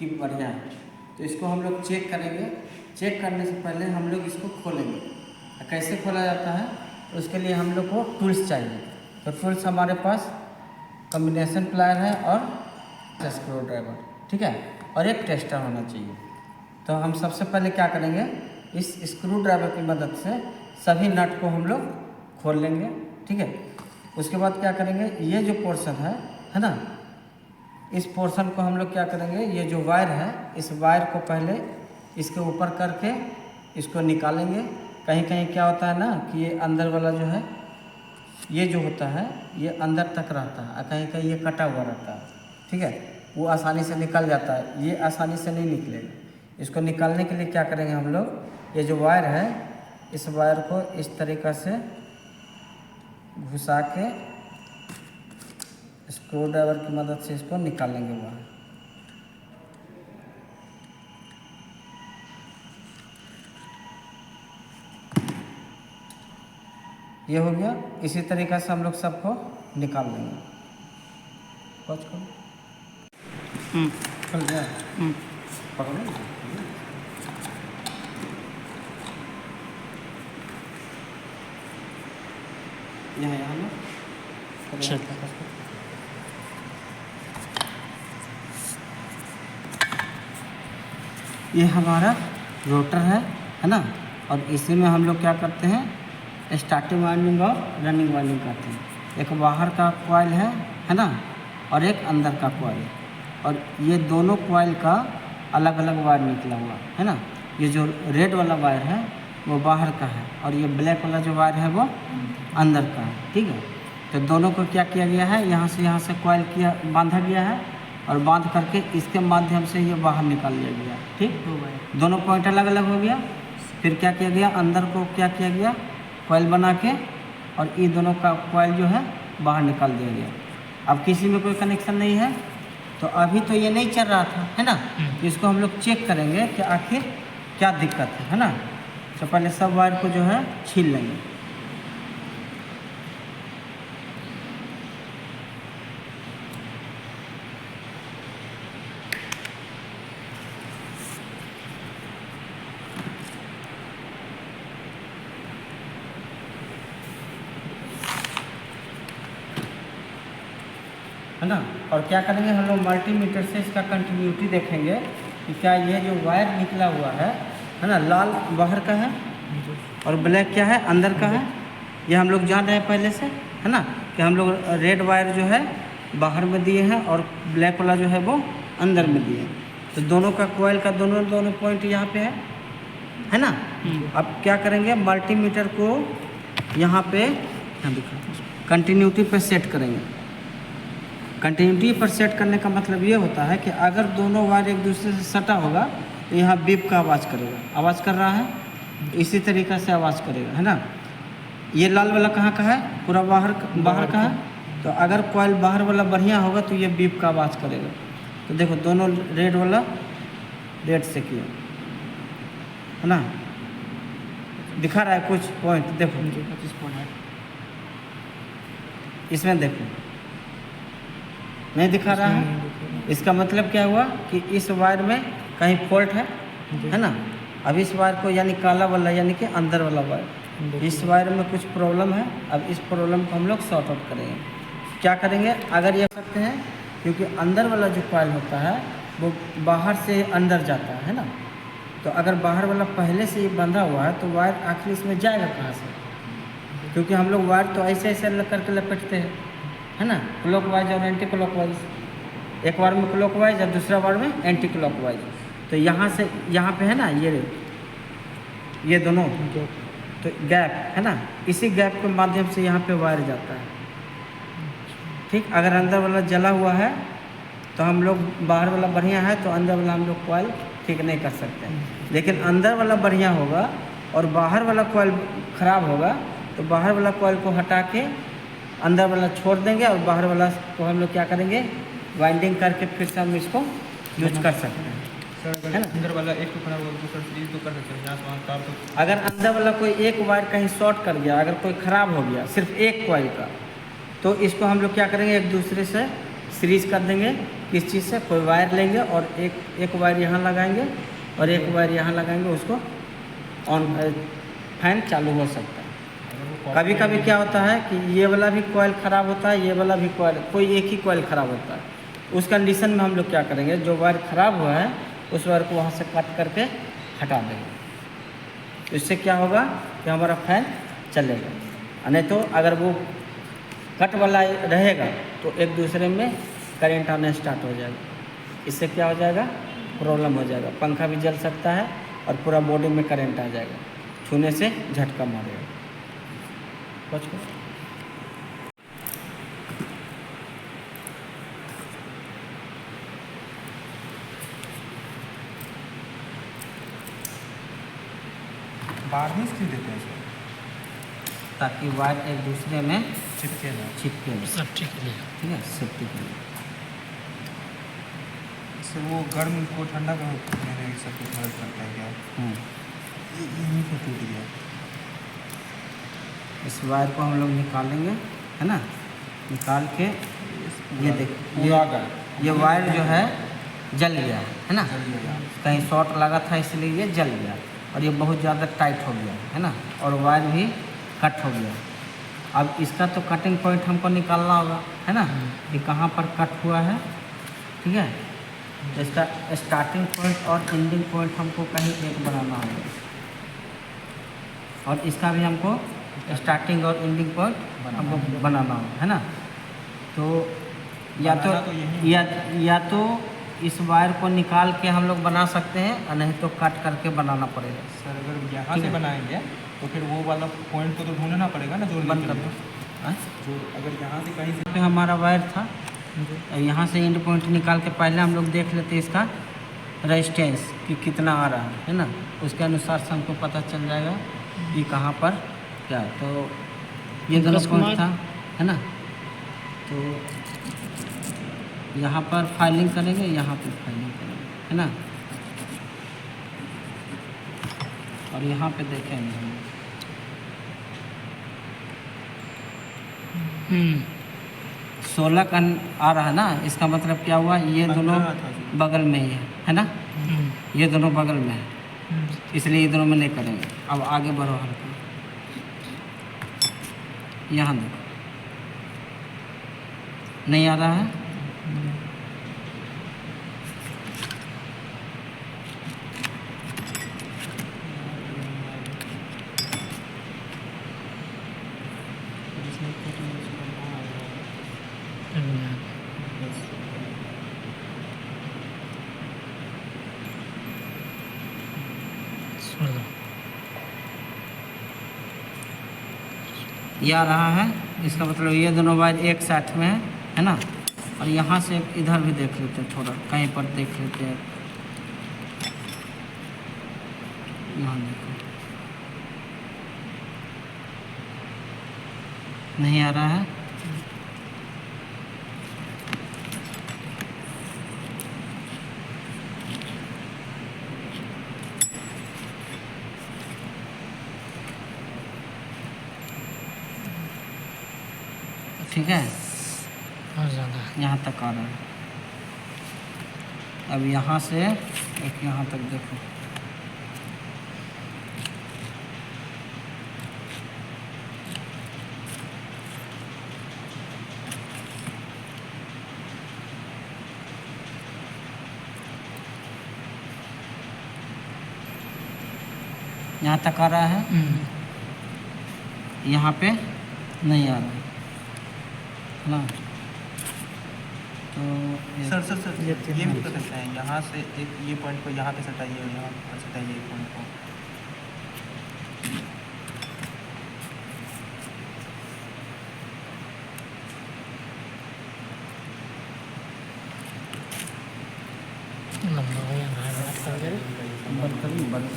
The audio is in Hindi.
कि बढ़िया है। तो इसको हम लोग चेक करेंगे। चेक करने से पहले हम लोग इसको खोलेंगे। कैसे खोला जाता है उसके लिए हम लोग को टूल्स चाहिए। तो टूल्स हमारे पास कॉम्बिनेशन प्लायर है और स्क्रू ड्राइवर, ठीक है, और एक टेस्टर होना चाहिए। तो हम सबसे पहले क्या करेंगे, इस स्क्रू ड्राइवर की मदद से सभी नट को हम लोग खोल लेंगे, ठीक है। उसके बाद क्या करेंगे, ये जो पोर्शन है ना, इस पोर्शन को हम लोग क्या करेंगे, ये जो वायर है इस वायर को पहले इसके ऊपर करके इसको निकालेंगे। कहीं कहीं क्या होता है ना कि ये अंदर वाला जो है ये जो होता है ये अंदर तक रहता है, कहीं कहीं ये कटा हुआ रहता है, ठीक है, वो आसानी से निकल जाता है, ये आसानी से नहीं निकलेगा। इसको निकालने के लिए क्या करेंगे हम लोग, ये जो वायर है इस वायर को इस तरीक़ा से घुसा के स्क्रू ड्राइवर की मदद से इसको निकालेंगे बाहर। ये हो गया। इसी तरीक़ा से हम लोग सबको निकाल लेंगे। खोल गया, पकड़ो यहाँ ना। अच्छा, ये हमारा रोटर है ना, और इसी में हम लोग क्या करते हैं, स्टार्टिंग वाइंडिंग और रनिंग वाइंडिंग करते हैं। एक बाहर का कॉइल है ना, और एक अंदर का कॉइल, और ये दोनों कॉइल का अलग अलग वायर निकला हुआ है ना। ये जो रेड वाला वायर है वो बाहर का है, और ये ब्लैक वाला जो वायर है वो अंदर का है, ठीक है। तो दोनों को क्या किया गया है, यहाँ से कॉइल किया बांधा गया है, और बांध करके इसके माध्यम से ये बाहर निकाल लिया गया, ठीक। दोनों पॉइंट अलग अलग हो गया। फिर क्या किया गया, अंदर को क्या किया गया, कॉइल बना के, और ये दोनों का कॉइल जो है बाहर निकाल दिया गया। अब किसी में कोई कनेक्शन नहीं है, तो अभी तो ये नहीं चल रहा था, है ना। इसको हम लोग चेक करेंगे कि आखिर क्या दिक्कत है ना। तो पहले सब वायर को जो है छील लेंगे। है ना, और क्या करेंगे हम लोग मल्टीमीटर से इसका कंटिन्यूटी देखेंगे कि क्या ये जो वायर निकला हुआ है ना, लाल बाहर का है और ब्लैक क्या है, अंदर का है। ये हम लोग जान रहे हैं पहले से, है ना, कि हम लोग रेड वायर जो है बाहर में दिए हैं और ब्लैक वाला जो है वो अंदर में दिए हैं। तो दोनों का कॉइल का दोनों पॉइंट यहाँ पे है ना। अब क्या करेंगे, मल्टीमीटर को यहाँ पे कंटिन्यूटी पे सेट करेंगे। कंटिन्यूटी पर सेट करने का मतलब ये होता है कि अगर दोनों वायर एक दूसरे से सटा होगा तो यहाँ बीप का आवाज़ करेगा, आवाज़ कर रहा है, इसी तरीक़ा से आवाज़ करेगा, है ना। ये लाल वाला कहाँ का है, पूरा बाहर का है। तो अगर कॉइल बाहर वाला बढ़िया होगा तो ये बीप का आवाज़ करेगा। तो देखो दोनों रेड वाला रेड से किया, है ना, दिखा रहा है कुछ पॉइंट, देखो 25 पॉइंट है इसमें, देखो नहीं दिखा रहा है। इसका मतलब क्या हुआ कि इस वायर में कहीं फॉल्ट है ना। अब इस वायर को यानी काला वाला यानी कि अंदर वाला वायर, इस वायर में कुछ प्रॉब्लम है। अब इस प्रॉब्लम को हम लोग सॉर्ट आउट करेंगे। क्या करेंगे, अगर ये सकते हैं, क्योंकि अंदर वाला जो कॉइल होता है वो बाहर से अंदर जाता है ना। तो अगर बाहर वाला पहले से ही बंधा हुआ है तो वायर आखिर इसमें जाएगा कहाँ से, क्योंकि हम लोग वायर तो ऐसे करके लपेटते हैं, है ना, क्लॉकवाइज और एंटी क्लॉकवाइज। एक बार में क्लॉकवाइज और दूसरा बार में एंटी क्लॉकवाइज। तो यहाँ से यहाँ पे है ना ये दोनों तो गैप है ना, इसी गैप के माध्यम से यहाँ पे वायर जाता है, ठीक। अगर अंदर वाला जला हुआ है तो हम लोग, बाहर वाला बढ़िया है तो अंदर वाला हम लोग कॉइल ठीक नहीं कर सकते। लेकिन अंदर वाला बढ़िया होगा और बाहर वाला कॉइल ख़राब होगा तो बाहर वाला कॉइल को हटा के अंदर वाला छोड़ देंगे, और बाहर वाला को हम लोग क्या करेंगे, वाइंडिंग करके फिर से हम इसको यूज कर सकते हैं, है ना। अंदर वाला एक तो खराब होगा, दूसरा सीरीज तो कर सकते हैं, यहाँ तार तो। अगर अंदर वाला कोई एक वायर कहीं शॉर्ट कर गया, अगर कोई ख़राब हो गया सिर्फ एक कॉइल का, तो इसको हम लोग क्या करेंगे, एक दूसरे से सीरीज कर देंगे, किस चीज़ से, कोई वायर लेंगे और एक वायर यहाँ लगाएंगे और एक वायर यहाँ लगाएंगे, उसको ऑन फैन चालू हो सकता है। कभी कभी क्या होता है कि ये वाला भी कॉइल ख़राब होता है, ये वाला भी कॉइल, कोई एक ही कॉइल ख़राब होता है। उस कंडीशन में हम लोग क्या करेंगे, जो वायर ख़राब हुआ है उस वायर को वहाँ से कट करके हटा देंगे। तो इससे क्या होगा कि हमारा फैन चलेगा। नहीं तो अगर वो कट वाला रहेगा तो एक दूसरे में करंट आना स्टार्ट हो जाएगा। इससे क्या हो जाएगा, प्रॉब्लम हो जाएगा, पंखा भी जल सकता है और पूरा बॉडी में करंट आ जाएगा, छूने से झटका मारेगा। कुछ वार्निश क्यों देते हैं इसमें? ताकि वायर एक दूसरे में चिपके ना। चिपके नहीं। सेफ्टी के लिए। ठीक है, सेफ्टी के लिए। इससे वो गर्म को ठंडा करने में सब कुछ मदद करता है क्या? यहीं पर टूट गया। इस वायर को हम लोग निकालेंगे, है ना, निकाल के ये देख, ये वायर जो है जल गया है ना, कहीं शॉर्ट लगा था इसलिए ये जल गया और ये बहुत ज़्यादा टाइट हो गया है ना, और वायर भी कट हो गया। अब इसका तो कटिंग पॉइंट हमको निकालना होगा, है ना, कि कहाँ पर कट हुआ है। ठीक है, इसका स्टार्टिंग पॉइंट और एंडिंग पॉइंट हमको कहीं एक बनाना होगा, और इसका भी हमको स्टार्टिंग और एंडिंग पॉइंट हमको बनाना होगा, है ना। तो या तो इस वायर को निकाल के हम लोग बना सकते हैं, और नहीं तो कट करके बनाना पड़ेगा। सर अगर यहाँ से बनाएंगे तो फिर वो वाला पॉइंट को तो ढूंढना पड़ेगा ना, जो बंद कर दो। जो अगर यहाँ से कहीं से पे हमारा वायर था, यहाँ से एंड पॉइंट निकाल के पहले हम लोग देख लेते हैं इसका रेजिस्टेंस कि कितना आ रहा है ना, उसके अनुसार से हमको पता चल जाएगा कि कहाँ पर क्या। तो ये दोनों पॉइंट था, है ना, तो यहाँ पर फाइलिंग करेंगे, यहाँ पर फाइलिंग करेंगे, है ना, और यहाँ पे देखेंगे हम 16 का आ रहा है ना, इसका मतलब क्या हुआ, ये दोनों बगल में ही है ना, ये दोनों बगल में है, इसलिए ये दोनों में नहीं करेंगे। अब आगे बढ़ो हल्का, यहाँ देखो नहीं आ रहा है, ये आ रहा है। इसका मतलब ये दोनों वायर एक साथ में है ना, और यहाँ से इधर भी देख लेते हैं, थोड़ा कहीं पर देख लेते हैं, यहाँ देखो नहीं आ रहा है, ठीक है, यहाँ तक आ रहा है। अब यहाँ से एक यहाँ तक देखो, यहाँ तक आ रहा है, यहाँ पे नहीं आ रहा है ना। तो सर ये भी कर सकते हैं, यहाँ से एक ये पॉइंट को यहाँ पे सटाइए और यहाँ पर सटाइए एक पॉइंट को। बंद करिए, बंद